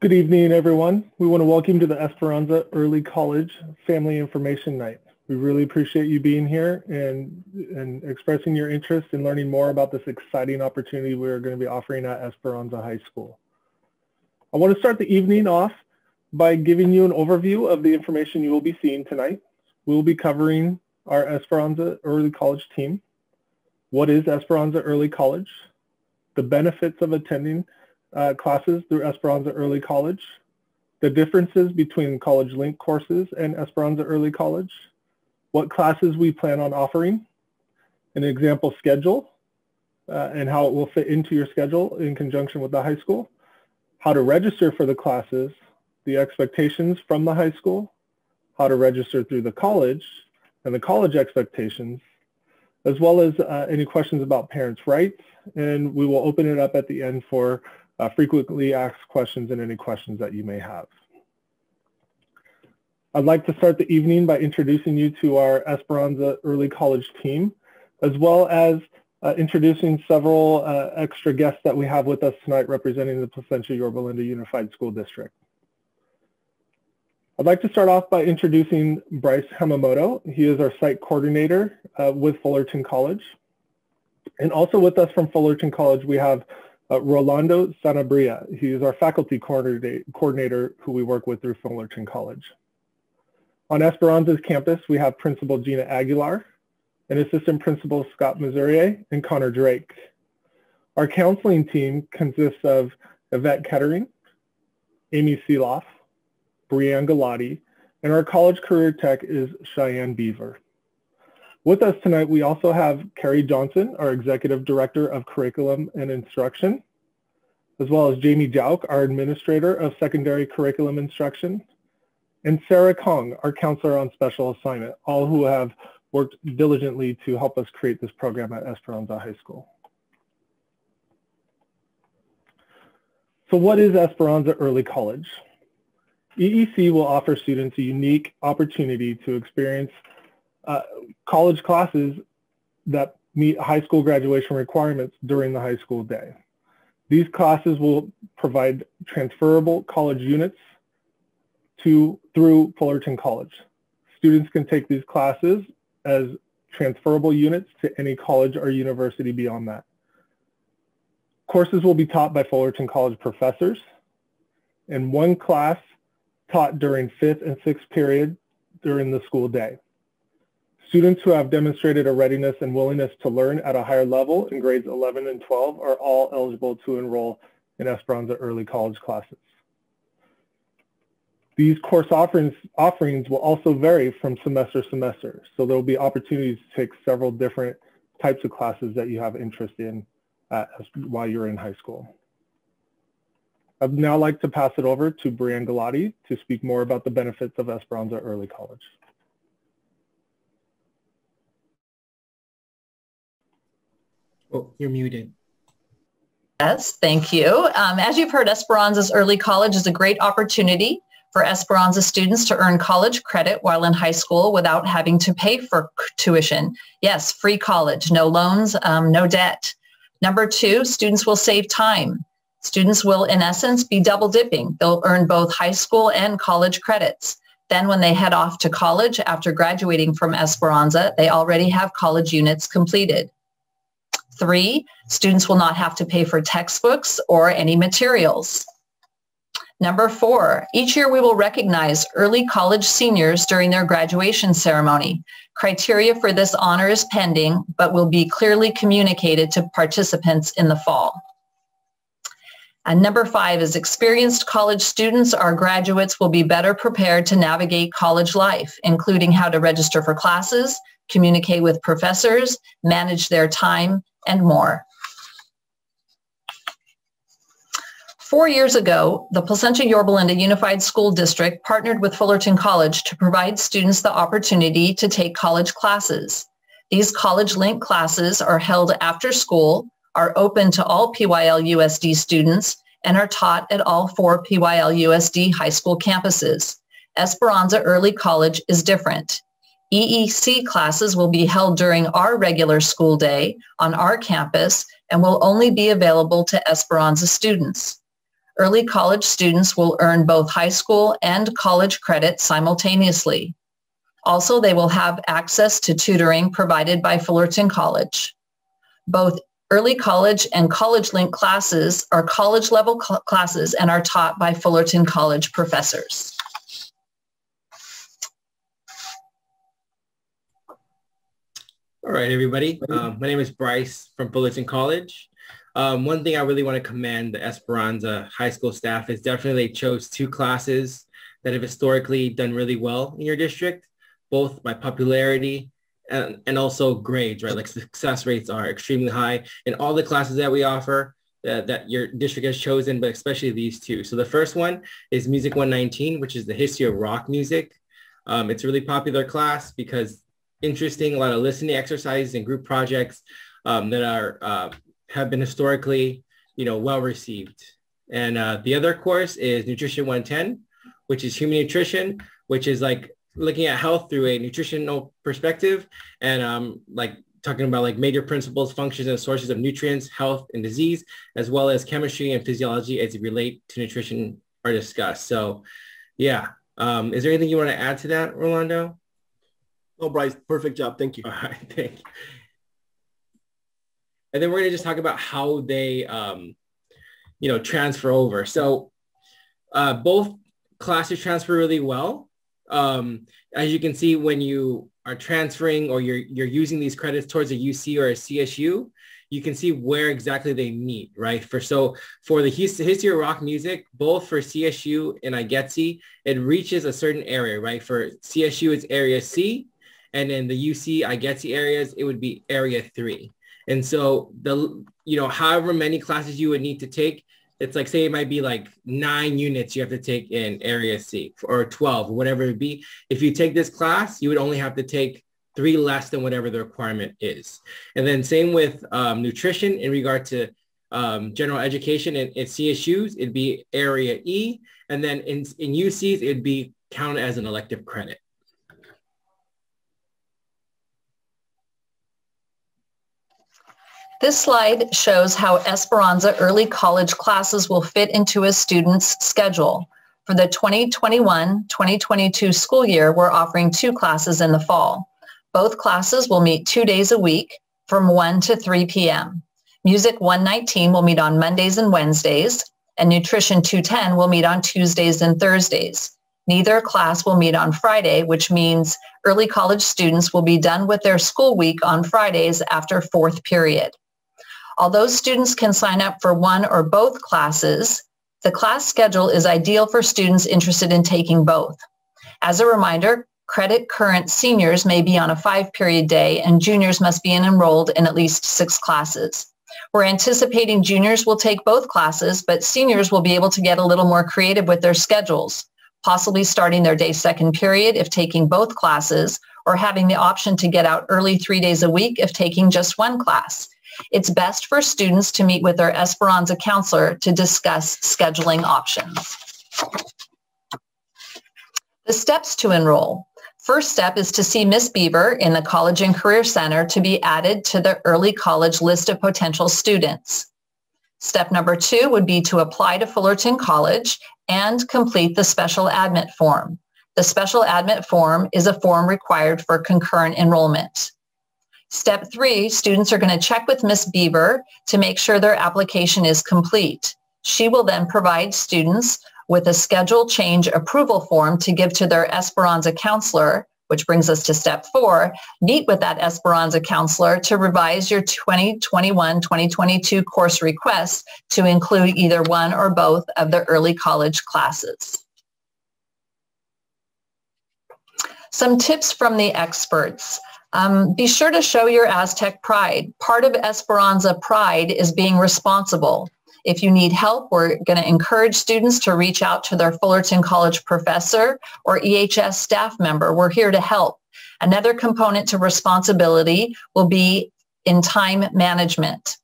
Good evening, everyone. We want to welcome you to the Esperanza Early College Family Information Night. We really appreciate you being here and expressing your interest in learning more about this exciting opportunity we're going to be offering at Esperanza High School. I want to start the evening off by giving you an overview of the information you will be seeing tonight. We'll be covering our Esperanza Early College team. What is Esperanza Early College? The benefits of attending classes through Esperanza Early College, the differences between College Link courses and Esperanza Early College, what classes we plan on offering, an example schedule, and how it will fit into your schedule in conjunction with the high school, how to register for the classes, the expectations from the high school, how to register through the college, and the college expectations, as well as any questions about parents' rights, and we will open it up at the end for frequently asked questions and any questions that you may have. I'd like to start the evening by introducing you to our Esperanza Early College team, as well as introducing several extra guests that we have with us tonight representing the Placentia-Yorba Unified School District. I'd like to start off by introducing Bryce Hamamoto. He is our site coordinator with Fullerton College. And also with us from Fullerton College, we have Rolando Sanabria. He is our faculty coordinator who we work with through Fullerton College. On Esperanza's campus, we have Principal Gina Aguilar and Assistant Principal Scott Missourier and Connor Drake. Our counseling team consists of Yvette Kettering, Amy Seeloff, Brianne Galati, and our college career tech is Cheyenne Beaver. With us tonight, we also have Carrie Johnson, our Executive Director of Curriculum and Instruction, as well as Jamie Jauk, our Administrator of Secondary Curriculum Instruction, and Sarah Kong, our Counselor on Special Assignment, all who have worked diligently to help us create this program at Esperanza High School. So what is Esperanza Early College? EEC will offer students a unique opportunity to experience college classes that meet high school graduation requirements during the high school day. These classes will provide transferable college units through Fullerton College. Students can take these classes as transferable units to any college or university beyond that. Courses will be taught by Fullerton College professors, and one class taught during 5th and 6th period during the school day. Students who have demonstrated a readiness and willingness to learn at a higher level in grades 11 and 12 are all eligible to enroll in Esperanza Early College classes. These course offerings will also vary from semester to semester, so there will be opportunities to take several different types of classes that you have interest in while you're in high school. I'd now like to pass it over to Brianne Galati to speak more about the benefits of Esperanza Early College. Oh, you're muted. Yes, thank you. As you've heard, Esperanza's Early College is a great opportunity for Esperanza students to earn college credit while in high school without having to pay for tuition. Yes, free college, no loans, no debt. Number two, students will save time. Students will, in essence, be double dipping. They'll earn both high school and college credits. Then when they head off to college after graduating from Esperanza, they already have college units completed. 3, students will not have to pay for textbooks or any materials. Number 4, each year we will recognize early college seniors during their graduation ceremony. Criteria for this honor is pending, but will be clearly communicated to participants in the fall. And number 5 is experienced college students or graduates will be better prepared to navigate college life, including how to register for classes, communicate with professors, manage their time, and more. 4 years ago, the Placentia-Yorba Unified School District partnered with Fullerton College to provide students the opportunity to take college classes. These college link classes are held after school, are open to all PYL-USD students, and are taught at all 4 PYL-USD high school campuses. Esperanza Early College is different. EEC classes will be held during our regular school day on our campus and will only be available to Esperanza students. Early college students will earn both high school and college credit simultaneously. Also, they will have access to tutoring provided by Fullerton College. Both early college and college link classes are college level classes and are taught by Fullerton College professors. All right, everybody. My name is Bryce from Bulletin College. One thing I really want to commend the Esperanza High School staff is definitely they chose 2 classes that have historically done really well in your district, both by popularity and also grades, right? Like success rates are extremely high in all the classes that we offer that your district has chosen, but especially these 2. So the first one is Music 119, which is the history of rock music. It's a really popular class because interesting, a lot of listening exercises and group projects that are have been historically, well received. And the other course is Nutrition 110, which is human nutrition, which is like looking at health through a nutritional perspective and like talking about like major principles, functions, and sources of nutrients, health, and disease, as well as chemistry and physiology as it relate to nutrition are discussed. So yeah, is there anything you want to add to that, Rolando? Oh, Bryce, perfect job. Thank you. All right, thank you. And then we're going to just talk about how they, transfer over. So both classes transfer really well. As you can see, when you are transferring or you're using these credits towards a UC or a CSU, you can see where exactly they meet, right? For the history of rock music, both for CSU and IGETC, it reaches a certain area, right? For CSU, it's area C. And in the UC, IGETC areas, it would be area 3. And so however many classes you would need to take, it's like, say it might be like 9 units you have to take in area C or 12, whatever it be. If you take this class, you would only have to take 3 less than whatever the requirement is. And then same with nutrition in regard to general education and CSUs, it'd be area E. And then in UCs, it'd be counted as an elective credit. This slide shows how Esperanza early college classes will fit into a student's schedule. For the 2021-2022 school year, we're offering 2 classes in the fall. Both classes will meet 2 days a week from 1 to 3 p.m. Music 119 will meet on Mondays and Wednesdays, and Nutrition 210 will meet on Tuesdays and Thursdays. Neither class will meet on Friday, which means early college students will be done with their school week on Fridays after 4th period. Although students can sign up for one or both classes, the class schedule is ideal for students interested in taking both. As a reminder, credit current seniors may be on a 5-period day and juniors must be enrolled in at least 6 classes. We're anticipating juniors will take both classes, but seniors will be able to get a little more creative with their schedules, possibly starting their day 2nd period if taking both classes, or having the option to get out early 3 days a week if taking just 1 class. It's best for students to meet with their Esperanza counselor to discuss scheduling options. The steps to enroll. First step is to see Ms. Beaver in the College and Career Center to be added to the early college list of potential students. Step number 2 would be to apply to Fullerton College and complete the special admit form. The special admit form is a form required for concurrent enrollment. Step 3, students are going to check with Ms. Beaver to make sure their application is complete. She will then provide students with a schedule change approval form to give to their Esperanza counselor, which brings us to step 4. Meet with that Esperanza counselor to revise your 2021-2022 course requests to include either one or both of the early college classes. Some tips from the experts. Be sure to show your Aztec pride. Part of Esperanza pride is being responsible. If you need help, we're going to encourage students to reach out to their Fullerton College professor or EHS staff member. We're here to help. Another component to responsibility will be in time management.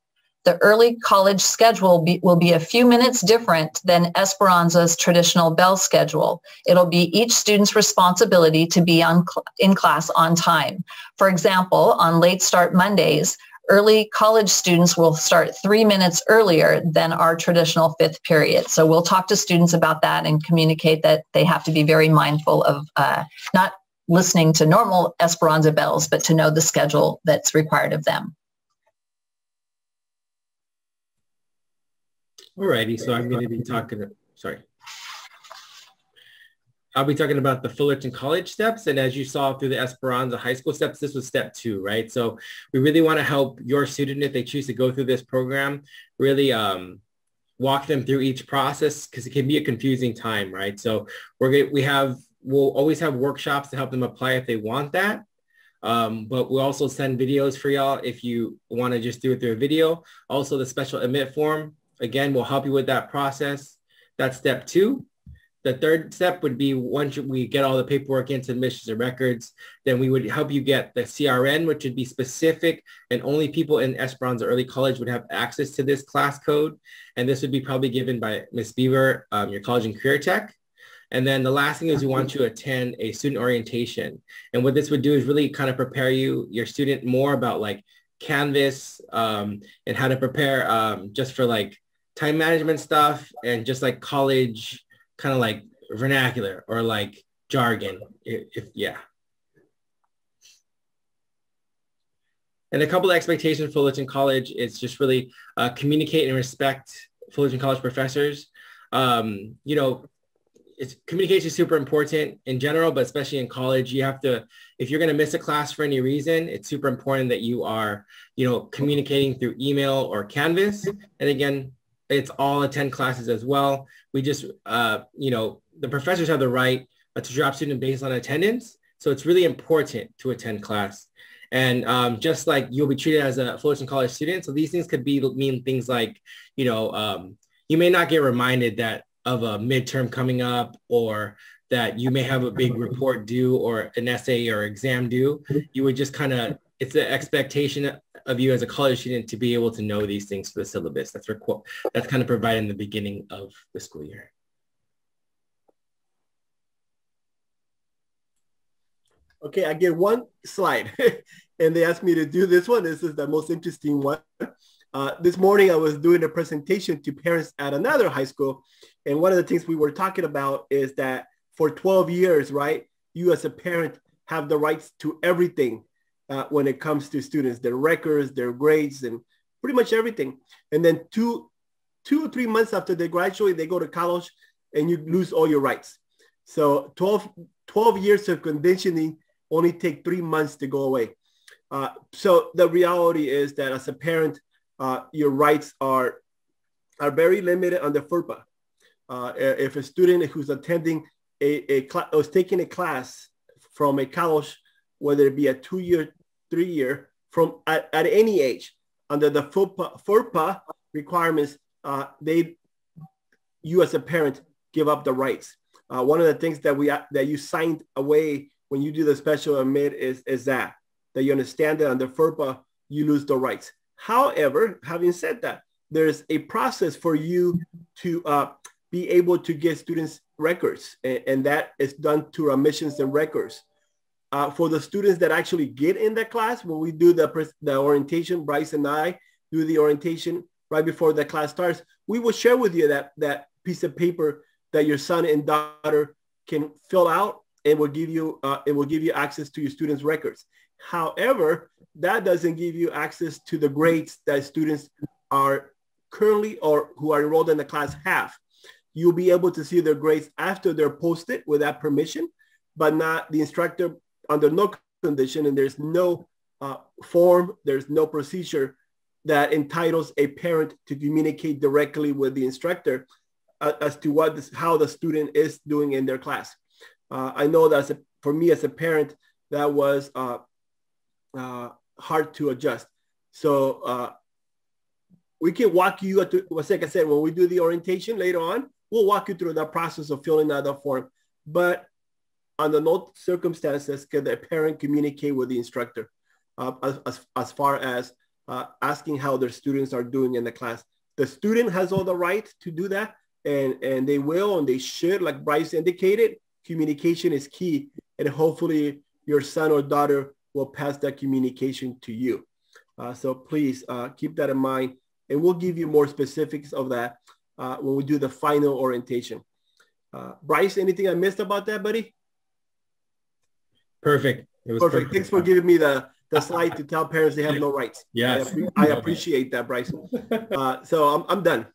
The early college schedule will be a few minutes different than Esperanza's traditional bell schedule. It'll be each student's responsibility to be in class on time. For example, on late start Mondays, early college students will start 3 minutes earlier than our traditional 5th period. So we'll talk to students about that and communicate that they have to be very mindful of not listening to normal Esperanza bells, but to know the schedule that's required of them. Alrighty, so I'm going to be talking, I'll be talking about the Fullerton College steps. And as you saw through the Esperanza High School steps, this was step 2, right? So we really want to help your student, if they choose to go through this program, really walk them through each process, because it can be a confusing time, right? So we'll always have workshops to help them apply if they want that. But we'll also send videos for y'all if you want to just do it through a video. Also, the special admit form, again, will help you with that process. That's step 2. The third step would be once we get all the paperwork into admissions and records, then we would help you get the CRN, which would be specific, and only people in Esperanza Early College would have access to this class code. And this would be probably given by Ms. Beaver, your college and career tech. And then the last thing is we want you to attend a student orientation. And what this would do is really kind of prepare your student more about like Canvas and how to prepare just for like time management stuff and just like college kind of like vernacular or like jargon, yeah. And a couple of expectations for Fullerton College is just really communicate and respect Fullerton College professors. Communication is super important in general, but especially in college, you have to, if you're going to miss a class for any reason, it's super important that you are, communicating through email or Canvas. And again, it's all attend classes as well. We just, the professors have the right to drop student based on attendance. So it's really important to attend class. And just like you'll be treated as a Fullerton College student. So these things could mean things like, you may not get reminded of a midterm coming up, or that you may have a big report due or an essay or exam due. You would just it's the expectation of you as a college student to be able to know these things for the syllabus. That's kind of provided in the beginning of the school year. Okay, I get one slide and they asked me to do this one. This is the most interesting one. This morning I was doing a presentation to parents at another high school. And one of the things we were talking about is that for 12 years, right, you as a parent have the rights to everything when it comes to students, their records, their grades, and pretty much everything. And then two or 3 months after they graduate, they go to college and you lose all your rights. So 12 years of conditioning only take 3 months to go away. So the reality is that as a parent, your rights are very limited under FERPA. If a student who's attending was taking a class from a college, whether it be a 2-year, 3-year, from at any age, under the FERPA requirements, you as a parent give up the rights. One of the things that you signed away when you do the special admit is that you understand that under FERPA you lose the rights. However, having said that, there's a process for you to be able to get students records, and that is done through admissions and records. For the students that actually get in the class, when we do the orientation, Bryce and I do the orientation right before the class starts, we will share with you that piece of paper that your son and daughter can fill out, and will give you access to your students' records. However, that doesn't give you access to the grades that students are currently or who are enrolled in the class have. You'll be able to see their grades after they're posted with that permission, but not the instructor under no condition, and there's no form, there's no procedure that entitles a parent to communicate directly with the instructor as to how the student is doing in their class. I know that for me as a parent, that was hard to adjust. So we can walk you, like I said, when we do the orientation later on, we'll walk you through the process of filling out the form. But under no circumstances can the parent communicate with the instructor as far as asking how their students are doing in the class. The student has all the right to do that, and they will, and they should, like Bryce indicated. Communication is key, and hopefully your son or daughter will pass that communication to you. So please keep that in mind, and we'll give you more specifics of that when we do the final orientation. Bryce, anything I missed about that, buddy? Perfect. It was perfect. Thanks for giving me the slide to tell parents they have no rights. Yes. I appreciate that, Bryce. So I'm done.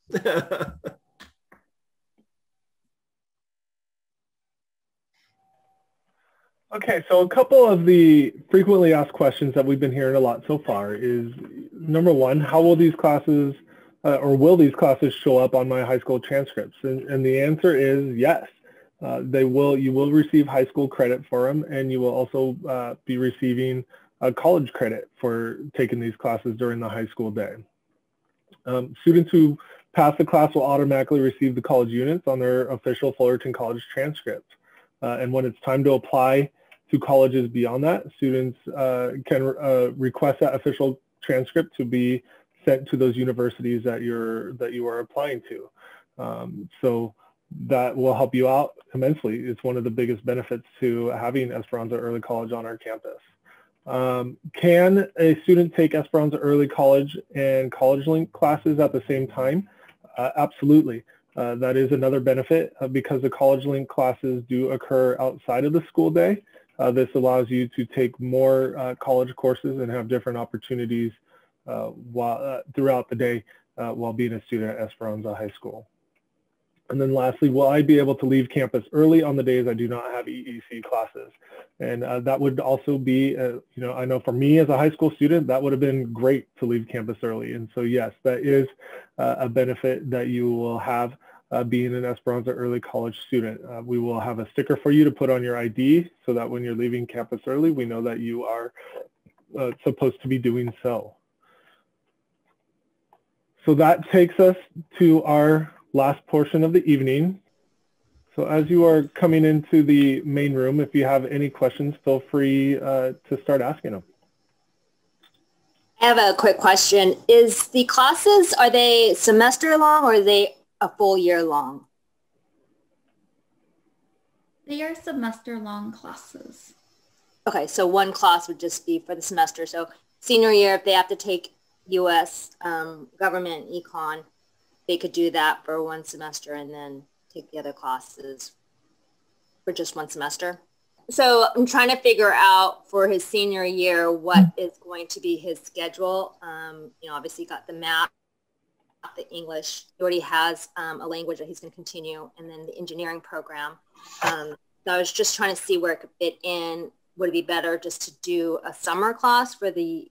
Okay, so a couple of the frequently asked questions that we've been hearing a lot so far is, number one, how will these classes or will these classes show up on my high school transcripts? And the answer is yes. You will receive high school credit for them, and you will also be receiving college credit for taking these classes during the high school day. Students who pass the class will automatically receive the college units on their official Fullerton College transcript. And when it's time to apply to colleges beyond that, students can request that official transcript to be sent to those universities that you are applying to. So that will help you out immensely. It's one of the biggest benefits to having Esperanza Early College on our campus. Can a student take Esperanza Early College and College Link classes at the same time? Absolutely. That is another benefit because the College Link classes do occur outside of the school day. This allows you to take more college courses and have different opportunities throughout the day while being a student at Esperanza High School. And then lastly, will I be able to leave campus early on the days I do not have EEC classes? And that would also be, I know for me as a high school student, that would have been great to leave campus early. And so yes, that is a benefit that you will have being an Esperanza Early College student. We will have a sticker for you to put on your ID so that when you're leaving campus early, we know that you are supposed to be doing so. So that takes us to our last portion of the evening. So as you are coming into the main room, if you have any questions, feel free to start asking them. I have a quick question. Is the classes, are they semester long or are they a full year long? They are semester long classes. Okay, so one class would just be for the semester. So senior year, if they have to take U.S. government econ, they could do that for one semester and then take the other classes for just one semester. So I'm trying to figure out for his senior year what is going to be his schedule. Obviously got the math, the English. He already has a language that he's going to continue, and then the engineering program. So I was just trying to see where it could fit in. Would it be better just to do a summer class for the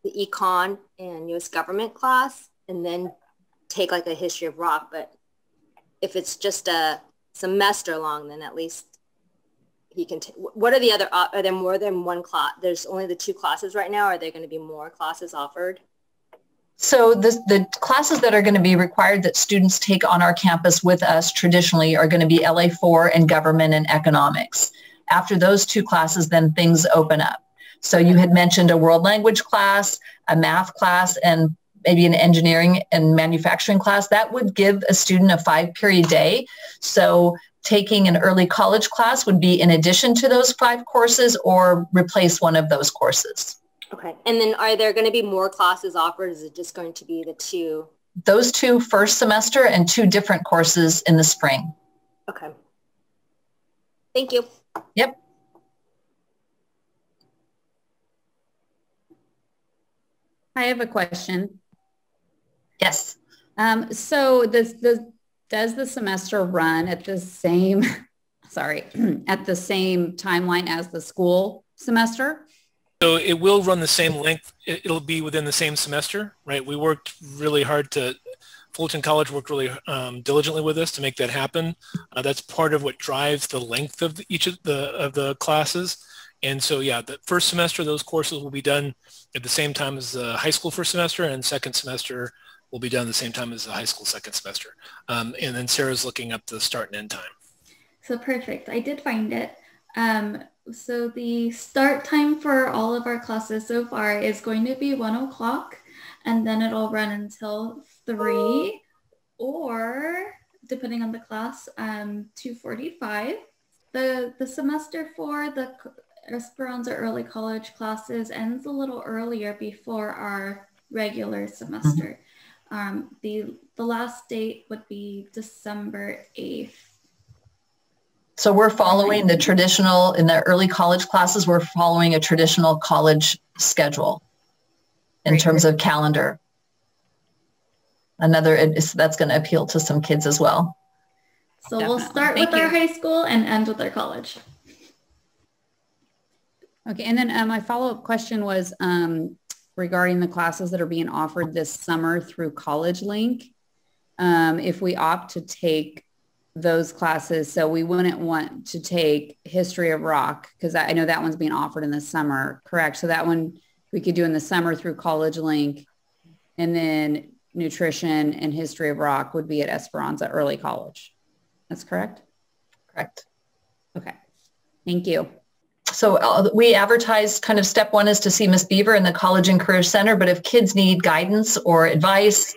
econ and U.S. government class, and then take like a history of rock? But if it's just a semester long, then at least he can. What are the other? Are there more than one class? There's only the two classes right now. Are there going to be more classes offered? So the classes that are going to be required that students take on our campus with us traditionally are going to be LA4 and government and economics. After those two classes, then things open up. So you had mentioned a world language class, a math class, and maybe an engineering and manufacturing class. That would give a student a 5-period day. So taking an early college class would be in addition to those 5 courses or replace one of those courses. Okay. And then are there going to be more classes offered? Is it just going to be the 2? Those 2 first semester and 2 different courses in the spring. Okay. Thank you. Yep. I have a question. Yes. So does the semester run at the same, at the same timeline as the school semester? So it will run the same length. It'll be within the same semester, right? We worked really hard Fullerton College worked really diligently with us to make that happen. That's part of what drives the length of each of the classes. And so, yeah, the first semester, those courses will be done at the same time as the high school first semester, and second semester will be done at the same time as the high school second semester. And then Sarah's looking up the start and end time. So perfect. I did find it. So the start time for all of our classes so far is going to be 1 o'clock, and then it'll run until 3, or depending on the class, 2:45. The semester for the Esperanza Early College classes ends a little earlier before our regular semester. The last date would be December 8th. So we're following the traditional, in the early college classes, we're following a traditional college schedule in terms of calendar. That's going to appeal to some kids as well. So we'll start with our high school and end with our college. Okay, and then my follow-up question was regarding the classes that are being offered this summer through College Link. If we opt to take those classes, so we wouldn't want to take History of Rock, because I know that one's being offered in the summer, correct? So that one we could do in the summer through College Link, and then Nutrition and History of Rock would be at Esperanza Early College. That's correct? Correct. Okay, thank you. So we advertise, kind of step one is to see Miss Beaver in the College and Career Center, but if kids need guidance or advice,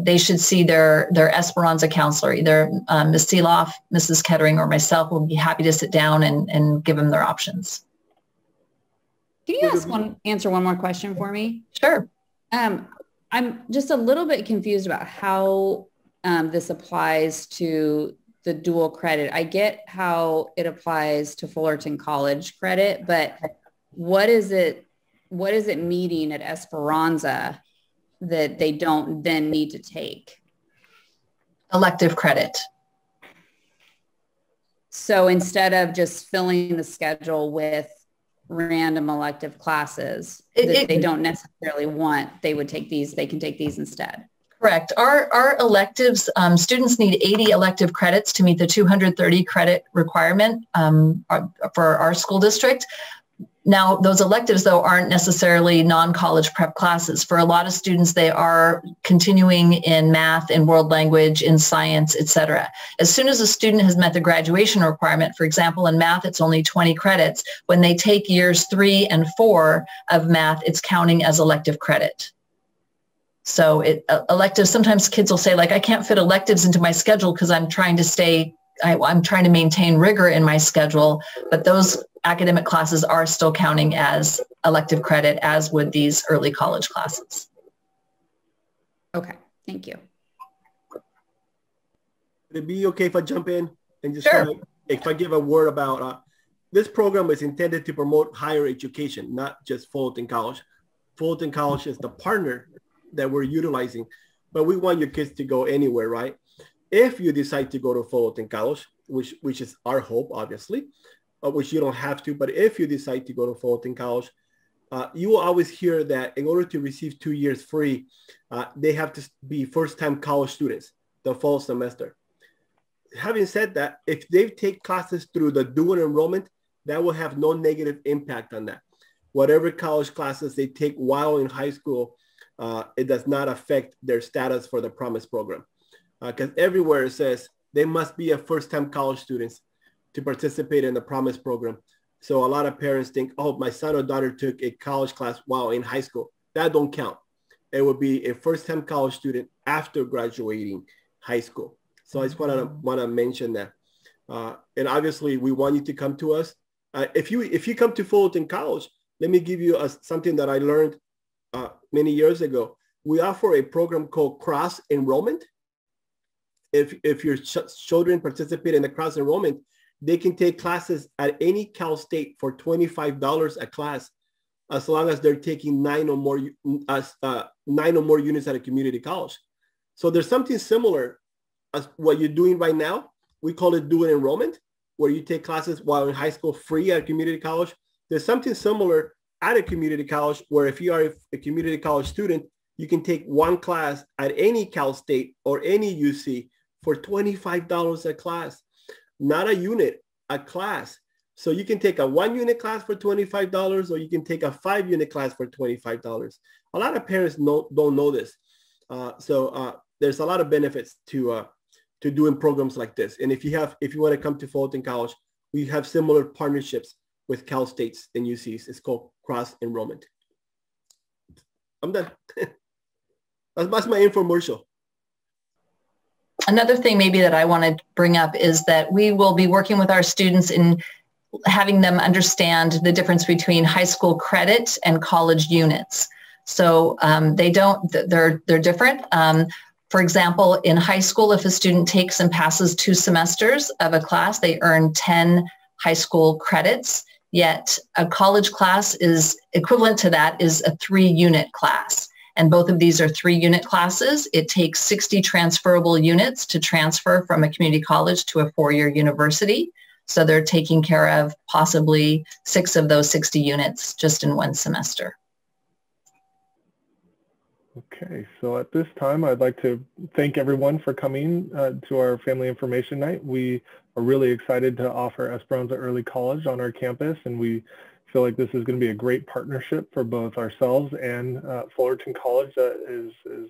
they should see their Esperanza counselor, either Ms. Seeloff, Mrs. Kettering, or myself will be happy to sit down and give them their options. Can you answer one more question for me? Sure. I'm just a little bit confused about how this applies to the dual credit. I get how it applies to Fullerton College credit, but what is it meeting at Esperanza that they don't then need to take? Elective credit. So instead of just filling the schedule with random elective classes that they don't necessarily want, they would take these, they can take these instead. Correct. Our electives, students need 80 elective credits to meet the 230 credit requirement for our school district. Now, those electives, though, aren't necessarily non-college prep classes. For a lot of students, they are continuing in math, in world language, in science, etc. As soon as a student has met the graduation requirement, for example, in math, it's only 20 credits. When they take years 3 and 4 of math, it's counting as elective credit. So electives, sometimes kids will say, like, I can't fit electives into my schedule because I'm trying to I'm trying to maintain rigor in my schedule, but those academic classes are still counting as elective credit, as would these early college classes. Okay, thank you. Would it be okay if I jump in and just Sure. if I give a word about this program is intended to promote higher education, not just Fullerton College. Fullerton College is the partner that we're utilizing, but we want your kids to go anywhere, right? If you decide to go to Fullerton College, which is our hope, obviously, which you don't have to, but if you decide to go to Fullerton College, you will always hear that in order to receive 2 years free, they have to be first-time college students the fall semester. Having said that, if they take classes through the dual enrollment, that will have no negative impact on that. Whatever college classes they take while in high school, it does not affect their status for the Promise program. Because everywhere it says they must be a first-time college students to participate in the Promise program. So a lot of parents think, oh, my son or daughter took a college class while in high school. That don't count. It would be a first-time college student after graduating high school. So I just want to mention that. And obviously, we want you to come to us. If you come to Fullerton College, let me give you something that I learned many years ago. We offer a program called cross enrollment. If your children participate in the cross enrollment, they can take classes at any Cal State for $25 a class, as long as they're taking 9 or more units at a community college. So there's something similar as what you're doing right now. We call it dual enrollment, where you take classes while in high school free at a community college. There's something similar at a community college where if you are a community college student, you can take one class at any Cal State or any UC for $25 a class, not a unit, a class. So you can take a 1-unit class for $25, or you can take a 5-unit class for $25. A lot of parents don't know this. So there's a lot of benefits to doing programs like this. And if you want to come to Fullerton College, we have similar partnerships with Cal States and UCs. It's called cross enrollment. I'm done. That's my infomercial. Another thing maybe that I want to bring up is that we will be working with our students in having them understand the difference between high school credit and college units. So they're different. For example, in high school, if a student takes and passes 2 semesters of a class, they earn 10 high school credits, yet a college class is equivalent to that is a 3-unit class. And both of these are 3-unit classes. It takes 60 transferable units to transfer from a community college to a 4-year university. So they're taking care of possibly 6 of those 60 units just in 1 semester. Okay, so at this time, I'd like to thank everyone for coming to our Family Information Night. We are really excited to offer Esperanza Early College on our campus, and we feel like this is going to be a great partnership for both ourselves and Fullerton College that is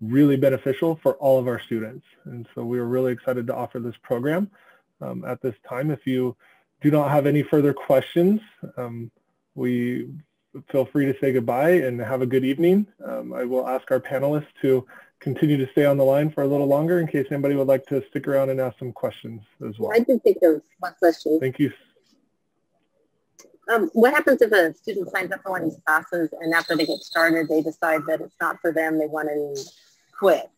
really beneficial for all of our students. And so we are really excited to offer this program at this time. If you do not have any further questions, we feel free to say goodbye and have a good evening. I will ask our panelists to continue to stay on the line for a little longer in case anybody would like to stick around and ask some questions as well. I can think of one question. Thank you. What happens if a student signs up for one of these classes and after they get started, they decide that it's not for them, they want to quit?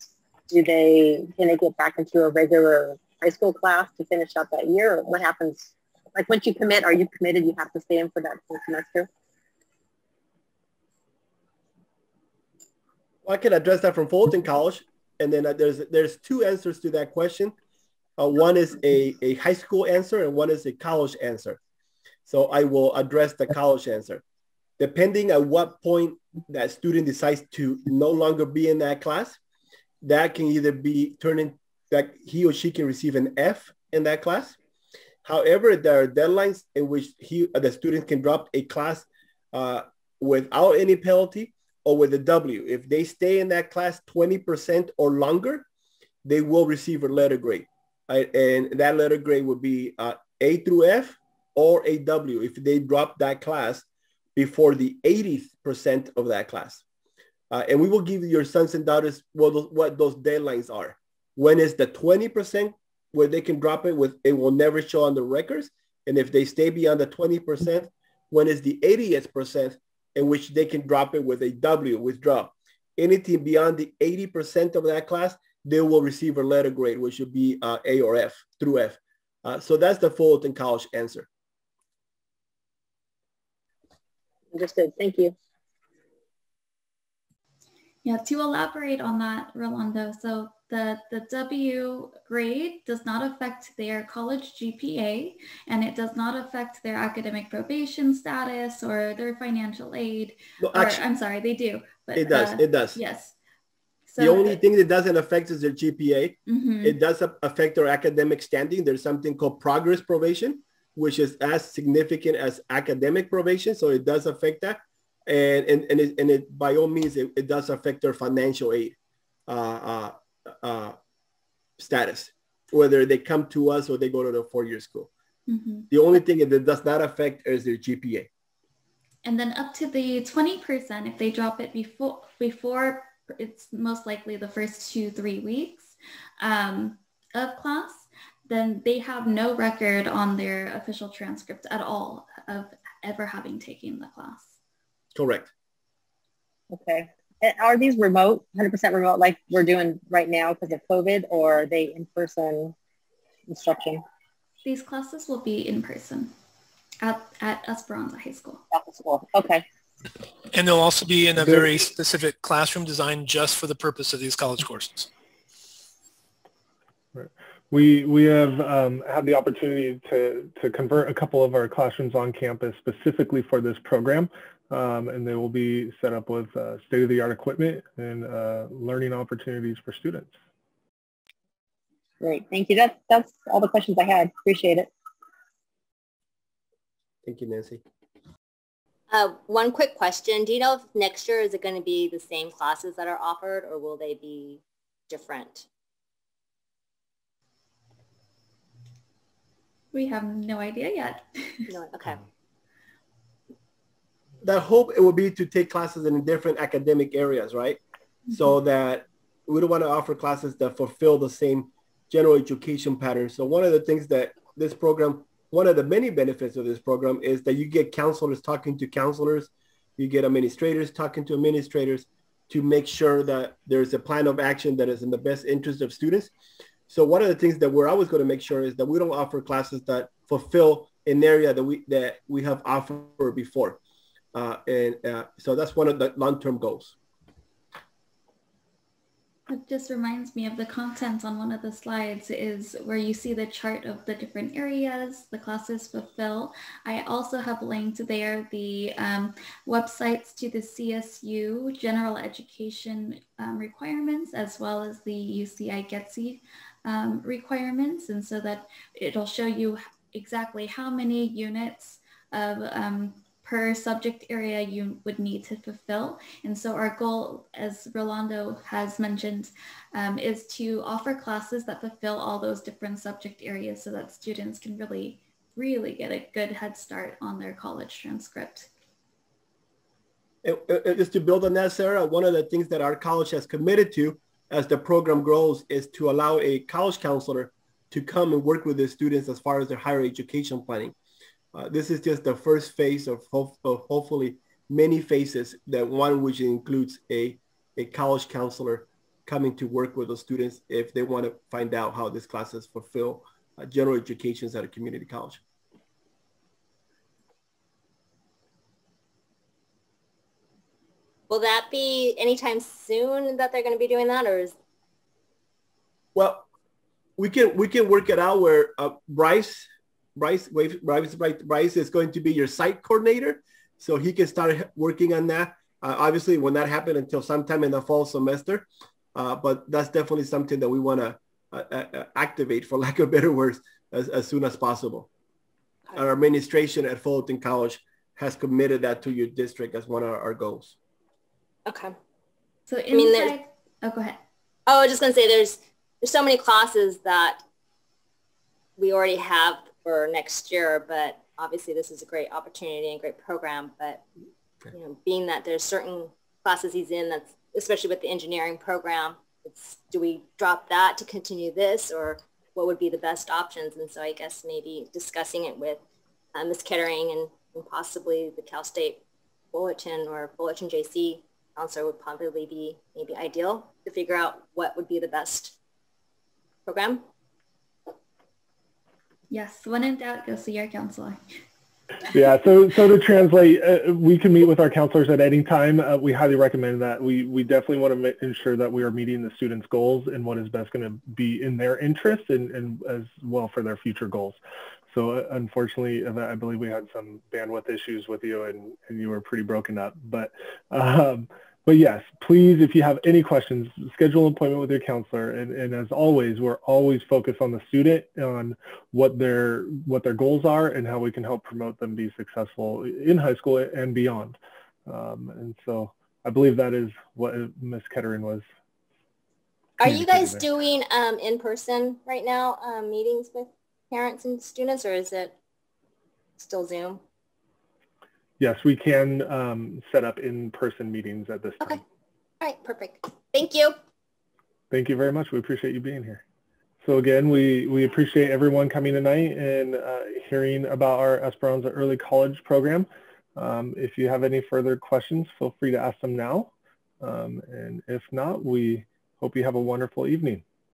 Can they get back into a regular high school class to finish out that year? Or what happens? Like once you commit, are you committed? You have to stay in for that full semester? Well, I can address that from Fullerton College. And then there's 2 answers to that question. One is a high school answer and one is a college answer. So I will address the college answer. Depending on what point that student decides to no longer be in that class, that can either be turning that he or she can receive an F in that class. However, there are deadlines in which the student can drop a class without any penalty or with a W. If they stay in that class 20% or longer, they will receive a letter grade. And that letter grade would be A through F or a W if they drop that class before the 80th% of that class. And we will give your sons and daughters what those deadlines are. When is the 20% where they can drop it with, it will never show on the records. And if they stay beyond the 20%, when is the 80th% in which they can drop it with a W, withdraw. Anything beyond the 80% of that class, they will receive a letter grade, which would be A or F through F. So that's the Fullerton College answer. Understood. Thank you. Yeah, to elaborate on that, Rolando, so the W grade does not affect their college GPA, and it does not affect their academic probation status or their financial aid. No, actually, I'm sorry, they do. But, it does. It does. Yes. So the only thing that doesn't affect is their GPA. Mm-hmm. It does affect their academic standing. There's something called progress probation, which is as significant as academic probation. So it does affect that. And it by all means, it does affect their financial aid status, whether they come to us or they go to the 4-year school. Mm-hmm. The only thing that does not affect is their GPA. And then up to the 20%, if they drop it before it's most likely the first 2-3 weeks of class, then they have no record on their official transcript at all of ever having taken the class. Correct. Okay. And are these remote, 100% remote, like we're doing right now because of COVID, or are they in-person instruction? These classes will be in person at Esperanza High School. At the school. Okay. And they'll also be in a very specific classroom designed just for the purpose of these college courses. Right. We have had the opportunity to convert a couple of our classrooms on campus specifically for this program, and they will be set up with state-of-the-art equipment and learning opportunities for students. Great, thank you. That's all the questions I had. Appreciate it. Thank you, Nancy. One quick question. Do you know if next year is it going to be the same classes that are offered, or will they be different? We have no idea yet. No, okay. The hope it will be to take classes in different academic areas, right? Mm-hmm. So that we don't want to offer classes that fulfill the same general education pattern. So one of the things that this program one of the many benefits of this program is that you get counselors talking to counselors, you get administrators talking to administrators to make sure that there's a plan of action that is in the best interest of students. So one of the things that we're always going to make sure is that we don't offer classes that fulfill an area that we have offered before. So that's one of the long-term goals. It just reminds me of the content on one of the slides is where you see the chart of the different areas the classes fulfill. I also have linked there the websites to the CSU general education requirements, as well as the UCI GETSI requirements. And so that it'll show you exactly how many units of per subject area you would need to fulfill. And so our goal, as Rolando has mentioned, is to offer classes that fulfill all those different subject areas so that students can really get a good head start on their college transcript. Just to build on that, Sarah, one of the things that our college has committed to as the program grows is to allow a college counselor to come and work with the students as far as their higher education planning. This is just the first phase of hopefully many phases, that one which includes a college counselor coming to work with those students if they want to find out how these classes fulfill general educations at a community college. Will that be anytime soon that they're going to be doing that, or is? Well, we can work it out where Bryce is going to be your site coordinator, so he can start working on that. Obviously, will not happen until sometime in the fall semester, but that's definitely something that we want to activate, for lack of better words, as soon as possible. Our administration at Fullerton College has committed that to your district as one of our goals. Okay. So inside, oh, go ahead. Oh, I was just going to say there's so many classes that we already have for next year, but obviously this is a great opportunity and great program. But you know, being that there's certain classes he's in, that's especially with the engineering program, do we drop that to continue this, or what would be the best options? And so I guess maybe discussing it with Ms. Kettering and possibly the Cal State Bulletin or Fullerton JC counselor would probably be maybe ideal to figure out what would be the best program. Yes, when in doubt, go see your counselor. Yeah, so to translate, we can meet with our counselors at any time. We highly recommend that. We definitely want to ensure that we are meeting the students' goals and what is best going to be in their interest and as well for their future goals. So unfortunately, I believe we had some bandwidth issues with you and you were pretty broken up. But yes, please, if you have any questions, schedule an appointment with your counselor. And as always, we're always focused on the student, on what their goals are and how we can help promote them be successful in high school and beyond. And so I believe that is what Ms. Kettering was. Are you guys doing in person right now, meetings with parents and students, or is it still Zoom? Yes, we can set up in-person meetings at this time. Okay. All right, perfect. Thank you. Thank you very much. We appreciate you being here. So again, we appreciate everyone coming tonight and hearing about our Esperanza Early College program. If you have any further questions, feel free to ask them now. And if not, we hope you have a wonderful evening.